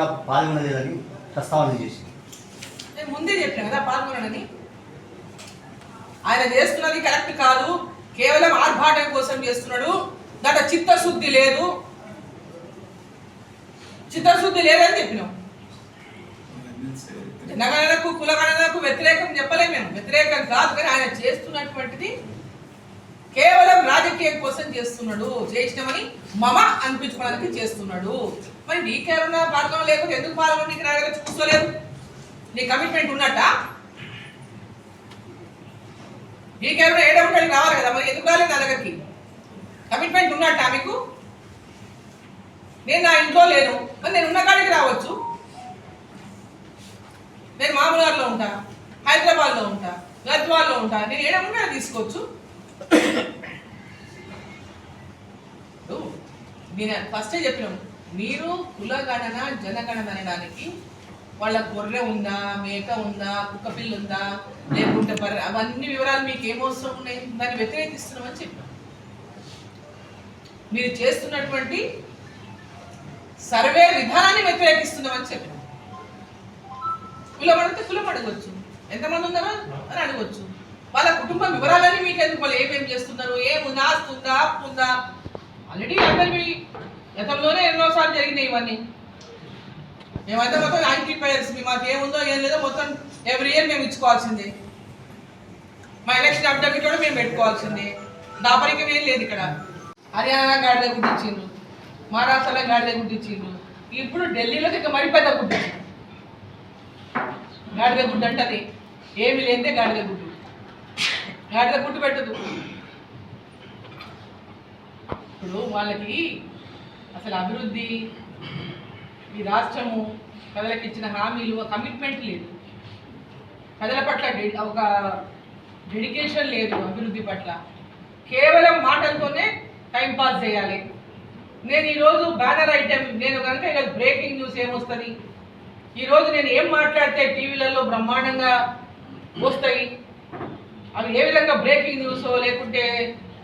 కూడా పాల్గొనలేదని ప్రస్తావన చేసి నేను ముందే చెప్పాను కదా పాల్గొనని. ఆయన చేస్తున్నది కరెక్ట్ కాదు, కేవలం ఆర్భాటం కోసం చేస్తున్నాడు. దాంట్లో చిత్తశుద్ధి లేదని చెప్పినాం. జనగణనకు కులగణనకు వ్యతిరేకం చెప్పలేము మేము, వ్యతిరేకం కాదు. కానీ ఆయన చేస్తున్నటువంటిది కేవలం రాజకీయం కోసం చేస్తున్నాడు, చేసినామని మమ అనిపించుకోవడానికి చేస్తున్నాడు. మరి నీకేమన్నా పాల్గొన లేకపోతే ఎందుకు పాల్గొన? నీకు నా దగ్గర చూసుకోలేదు, నీ కమిట్మెంట్ ఉన్నట్ట. నీకేమన్నా ఏడవడానికి రావాలి కదా, మరి ఎందుకు రాలేదు నా దగ్గరికి? కమిట్మెంట్ ఉన్నట్ట మీకు? నేను నా ఇంట్లో లేను, మరి నేను ఉన్న కాడికి రావచ్చు. నేను మామూలులో ఉంటా, హైదరాబాద్లో ఉంటా, గద్వాల్లో ఉంటా, నేను ఏడవన్నా తీసుకోవచ్చు. నేను ఫస్టే చెప్పినాం, మీరు కులగణన జనగణన అనడానికి వాళ్ళ గొర్రె ఉందా, మేక ఉందా, కుక్కపిల్లి ఉందా, లేకుంటే అవన్నీ వివరాలు మీకు ఏమవసరం ఉన్నాయి? దాన్ని వ్యతిరేకిస్తున్నామని చెప్పాం. మీరు చేస్తున్నటువంటి సర్వే విధానాన్ని వ్యతిరేకిస్తున్నామని చెప్పాం. కులం అడిగితే కులం అడగవచ్చు, ఎంతమంది ఉన్నారో అని అడగవచ్చు. వాళ్ళ కుటుంబ వివరాలన్నీ మీకు ఎందుకు? వాళ్ళు ఏమేమి చేస్తున్నారు, ఏముందా, ఆస్తి ఉందా, అప్పు ఉందా? ఆల్రెడీ అందరి గతంలోనే ఎన్నోసార్లు జరిగినాయి ఇవన్నీ. మేమైతే మొత్తం ఆంటీపైర్స్, మాకు ఏముందో ఏం లేదో మొత్తం ఎవ్రీ ఇయర్ మేము ఇచ్చుకోవాల్సిందే. మా ఎలక్షన్ అఫిడవిట్ కూడా మేము పెట్టుకోవాల్సిందే. దాపరికం ఏం లేదు ఇక్కడ. హర్యానా గాడిద గుడ్డిచ్చిండ్రు, మహారాష్ట్రలో గాడిద గుడ్డిచ్చిండ్రు, ఇప్పుడు ఢిల్లీలో ఇంకా మరి పెద్ద గుడ్డిచ్చిండ్రు. గాడిద గుడ్డు అంటే ఏమి లేదే గాడిద గుడ్డు. గాడిద గుడ్డు పెట్టదు. ఇప్పుడు వాళ్ళకి అసలు అభివృద్ధి, ఈ రాష్ట్రము ప్రజలకు ఇచ్చిన హామీలు, కమిట్మెంట్ లేదు, ప్రజల పట్ల ఒక డెడికేషన్ లేదు. అభివృద్ధి పట్ల కేవలం మాటలతోనే టైంపాస్ చేయాలి. నేను ఈరోజు బ్యానర్ ఐటెం, నేను కనుక ఈరోజు బ్రేకింగ్ న్యూస్ ఏమొస్తుంది, ఈరోజు నేను ఏం మాట్లాడితే టీవీలలో బ్రహ్మాండంగా వస్తాయి, అవి ఏ విధంగా బ్రేకింగ్ న్యూస్ లేకుంటే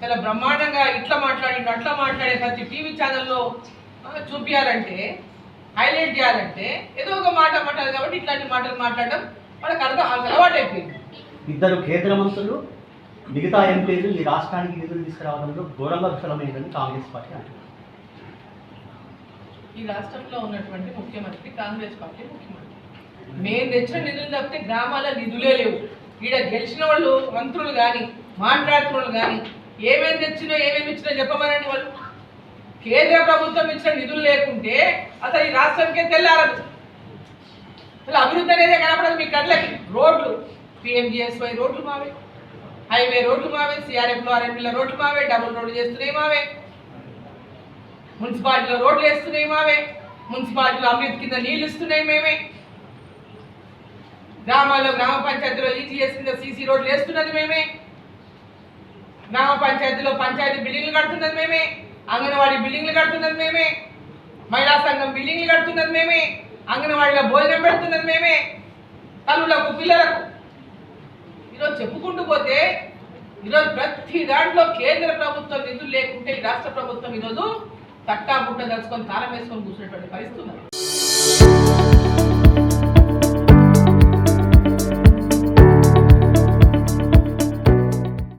చాలా బ్రహ్మాండంగా ఇట్లా మాట్లాడి అట్లా మాట్లాడే ప్రతి టీవీ ఛానల్లో చూపించాలంటే, హైలైట్ చేయాలంటే ఏదో ఒక మాట మాట్లాడాలి. కాబట్టి ఇట్లాంటి మాటలు మాట్లాడడం వాళ్ళకి అలవాటు అయిపోయింది. ఇద్దరు కేంద్ర మంత్రులు, మిగతా ఎంపీలు ఈ రాష్ట్రానికి నిధులు తీసుకురావడంలో ఘోరంగా విఫలమైందని కాంగ్రెస్ పార్టీ అంటారు. ఈ రాష్ట్రంలో ఉన్నటువంటి ముఖ్యమంత్రి కాంగ్రెస్ పార్టీ ముఖ్యమంత్రి. మేము తెచ్చిన నిధులు తప్పితే గ్రామాల నిధులే లేవు. ఈడ గెలిచిన వాళ్ళు మంత్రులు కానీ మాట్లాడుతున్న వాళ్ళు కానీ ఏమేమి తెచ్చినా ఏమేమి ఇచ్చినా చెప్పమనండి. వాళ్ళు కేంద్ర ప్రభుత్వం ఇచ్చిన నిధులు లేకుంటే అసలు ఈ రాష్ట్రానికే తెల్లారదు. అసలు అభివృద్ధి అనేది కనపడదు మీ కళ్ళకి. రోడ్లు, పిఎంజిఎస్వై రోడ్లు మావే, హైవే రోడ్లు మావే, సిఆర్ఎఫ్లో ఆర్ఎంపీలో రోడ్లు మావే, డబుల్ రోడ్లు చేస్తున్నాయి మావే, మున్సిపాలిటీలో రోడ్లు వేస్తున్నాయి మావే, మున్సిపాలిటీలో అమృత్ కింద నీళ్ళు ఇస్తున్నాయి మేమే, గ్రామాల్లో గ్రామ పంచాయతీలో ఈజీఎస్ కింద సీసీ రోడ్లు వేస్తున్నది మేమే, గ్రామ పంచాయతీలో పంచాయతీ బిల్డింగ్లు కడుతున్నది మేమే, అంగన్వాడీ బిల్డింగ్లు కడుతున్నది మేమే, మహిళా సంఘం బిల్డింగ్లు కడుతున్నది మేమే, అంగన్వాడీలో భోజనం పెడుతున్నది మేమే, తల్లులకు పిల్లలకు. ఈరోజు చెప్పుకుంటూ పోతే ఈరోజు ప్రతి దాంట్లో కేంద్ర ప్రభుత్వం నిధులు లేకుంటే ఈ రాష్ట్ర ప్రభుత్వం ఈరోజు తట్టా బుట్ట దలుచుకొని తాళం వేసుకొని కూర్చున్నటువంటి పరిస్థితి ఉన్నది.